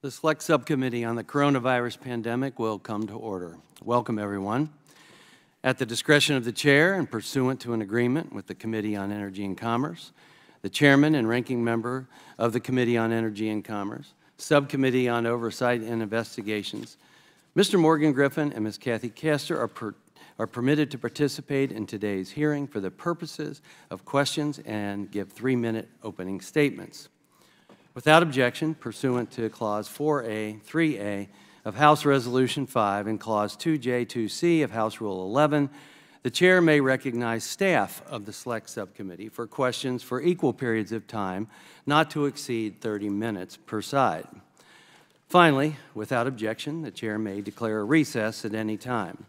The Select Subcommittee on the Coronavirus Pandemic will come to order. Welcome, everyone. At the discretion of the Chair and pursuant to an agreement with the Committee on Energy and Commerce, the Chairman and Ranking Member of the Committee on Energy and Commerce, Subcommittee on Oversight and Investigations, Mr. Morgan Griffin and Ms. Kathy Castor are permitted to participate in today's hearing for the purposes of questions and give 3-minute opening statements. Without objection, pursuant to Clause 4A, 3A of House Resolution 5 and Clause 2J, 2C of House Rule 11, the Chair may recognize staff of the Select Subcommittee for questions for equal periods of time, not to exceed 30 minutes per side. Finally, without objection, the Chair may declare a recess at any time.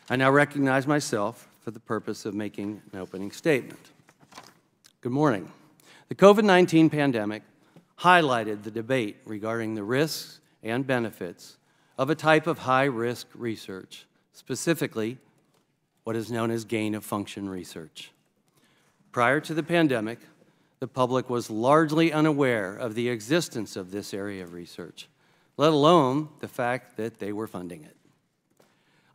I now recognize myself for the purpose of making an opening statement. Good morning. The COVID-19 pandemic highlighted the debate regarding the risks and benefits of a type of high-risk research, specifically what is known as gain-of-function research. Prior to the pandemic, the public was largely unaware of the existence of this area of research, let alone the fact that they were funding it.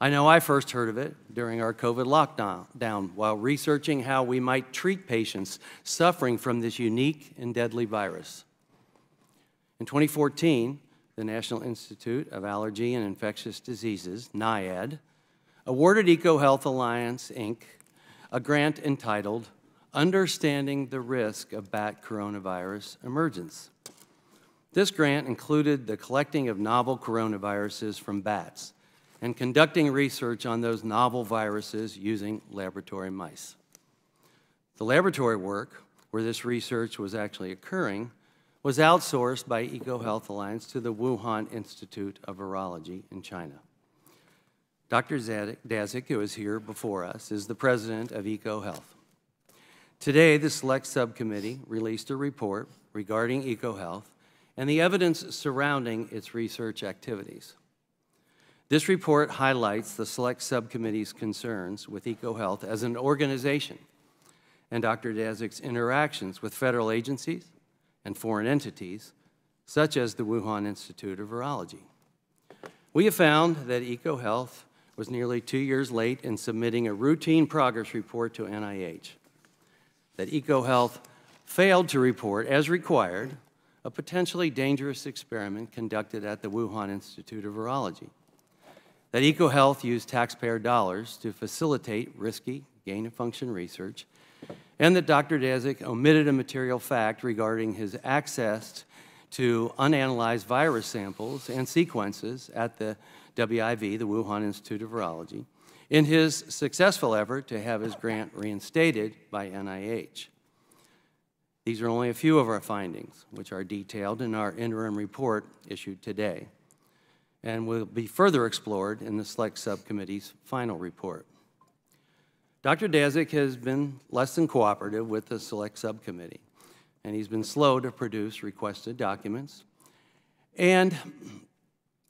I know I first heard of it during our COVID lockdown while researching how we might treat patients suffering from this unique and deadly virus. In 2014, the National Institute of Allergy and Infectious Diseases, NIAID, awarded EcoHealth Alliance, Inc., a grant entitled Understanding the Risk of Bat Coronavirus Emergence. This grant included the collecting of novel coronaviruses from bats and conducting research on those novel viruses using laboratory mice. The laboratory work, where this research was actually occurring, was outsourced by EcoHealth Alliance to the Wuhan Institute of Virology in China. Dr. Daszak, who is here before us, is the president of EcoHealth. Today, the Select Subcommittee released a report regarding EcoHealth and the evidence surrounding its research activities. This report highlights the Select Subcommittee's concerns with EcoHealth as an organization and Dr. Daszak's interactions with federal agencies and foreign entities, such as the Wuhan Institute of Virology. We have found that EcoHealth was nearly 2 years late in submitting a routine progress report to NIH, that EcoHealth failed to report, as required, a potentially dangerous experiment conducted at the Wuhan Institute of Virology, that EcoHealth used taxpayer dollars to facilitate risky gain-of-function research, and that Dr. Daszak omitted a material fact regarding his access to unanalyzed virus samples and sequences at the WIV, the Wuhan Institute of Virology, in his successful effort to have his grant reinstated by NIH. These are only a few of our findings, which are detailed in our interim report issued today, and will be further explored in the Select Subcommittee's final report. Dr. Daszak has been less than cooperative with the Select Subcommittee, and he's been slow to produce requested documents and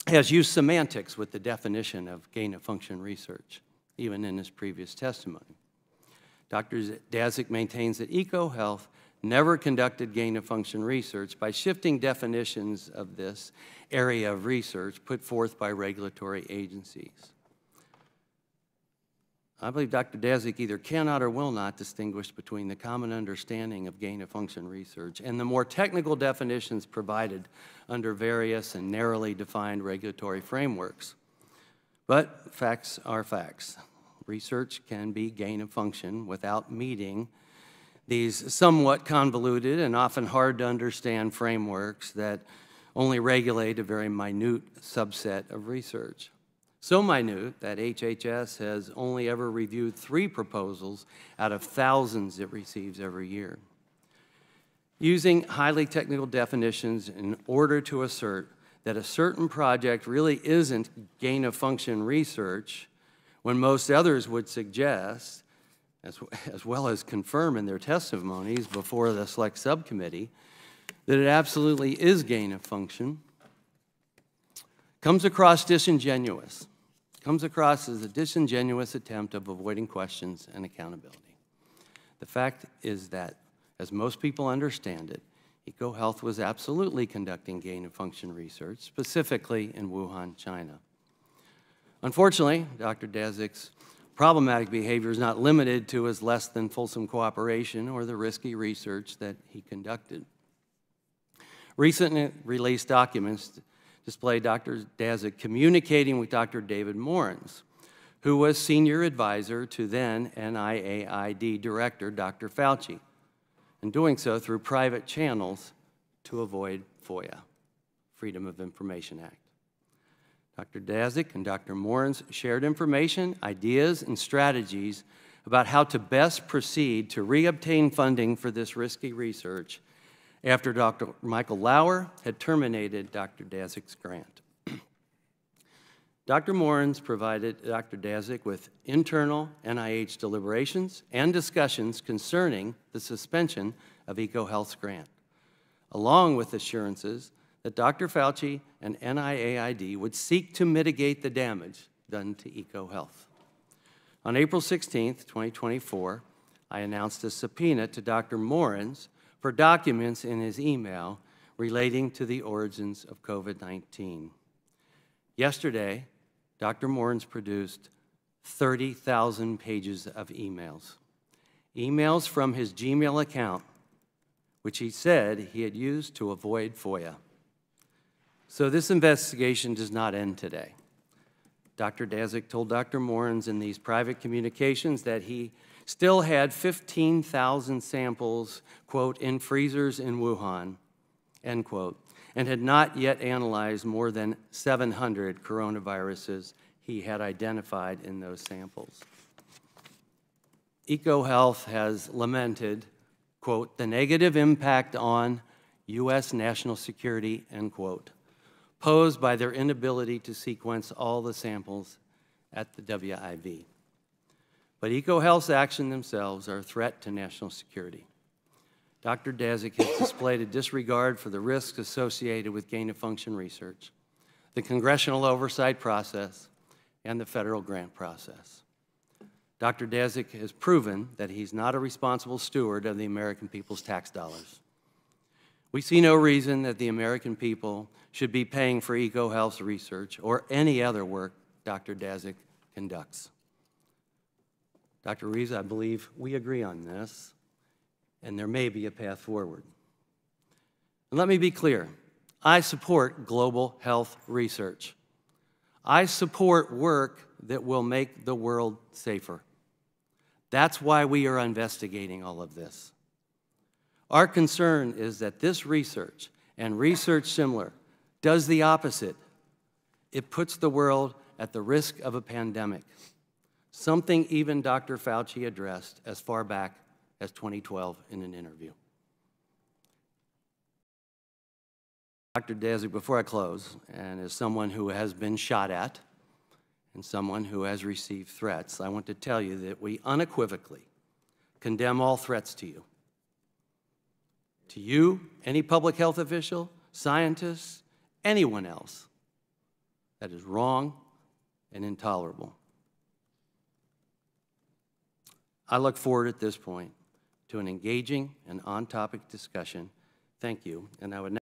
has used semantics with the definition of gain-of-function research, even in his previous testimony. Dr. Daszak maintains that EcoHealth never conducted gain-of-function research by shifting definitions of this area of research put forth by regulatory agencies. I believe Dr. Daszak either cannot or will not distinguish between the common understanding of gain-of-function research and the more technical definitions provided under various and narrowly defined regulatory frameworks. But facts are facts. Research can be gain-of-function without meeting these somewhat convoluted and often hard to understand frameworks that only regulate a very minute subset of research. So minute that HHS has only ever reviewed 3 proposals out of thousands it receives every year. Using highly technical definitions in order to assert that a certain project really isn't gain-of-function research, when most others would suggest, as well as confirm in their testimonies before the Select Subcommittee, that it absolutely is gain-of-function, comes across disingenuous. Comes across as a disingenuous attempt of avoiding questions and accountability. The fact is that, as most people understand it, EcoHealth was absolutely conducting gain-of-function research, specifically in Wuhan, China. Unfortunately, Dr. Daszak's problematic behavior is not limited to his less than fulsome cooperation or the risky research that he conducted. Recently released documents display Dr. Daszak communicating with Dr. David Morens, who was senior advisor to then NIAID Director Dr. Fauci, and doing so through private channels to avoid FOIA, Freedom of Information Act. Dr. Daszak and Dr. Morens shared information, ideas, and strategies about how to best proceed to reobtain funding for this risky research after Dr. Michael Lauer had terminated Dr. Daszak's grant. Dr. Morens provided Dr. Daszak with internal NIH deliberations and discussions concerning the suspension of EcoHealth's grant, along with assurances that Dr. Fauci and NIAID would seek to mitigate the damage done to EcoHealth. On April 16, 2024, I announced a subpoena to Dr. Morens for documents in his email relating to the origins of COVID-19. Yesterday, Dr. Morens produced 30,000 pages of emails. Emails from his Gmail account, which he said he had used to avoid FOIA. So this investigation does not end today. Dr. Daszak told Dr. Morens in these private communications that he still had 15,000 samples, quote, in freezers in Wuhan, end quote, and had not yet analyzed more than 700 coronaviruses he had identified in those samples. EcoHealth has lamented, quote, the negative impact on U.S. national security, end quote, posed by their inability to sequence all the samples at the WIV. But EcoHealth's actions themselves are a threat to national security. Dr. Daszak has displayed a disregard for the risks associated with gain-of-function research, the congressional oversight process, and the federal grant process. Dr. Daszak has proven that he's not a responsible steward of the American people's tax dollars. We see no reason that the American people should be paying for EcoHealth's research or any other work Dr. Daszak conducts. Dr. Reeves, I believe we agree on this, and there may be a path forward. And let me be clear, I support global health research. I support work that will make the world safer. That's why we are investigating all of this. Our concern is that this research, and research similar, does the opposite. It puts the world at the risk of a pandemic, something even Dr. Fauci addressed as far back as 2012 in an interview. Dr. Daszak, before I close, and as someone who has been shot at and someone who has received threats, I want to tell you that we unequivocally condemn all threats to you. To you, any public health official, scientist, anyone else. That is wrong and intolerable. I look forward at this point to an engaging and on-topic discussion. Thank you, and I would now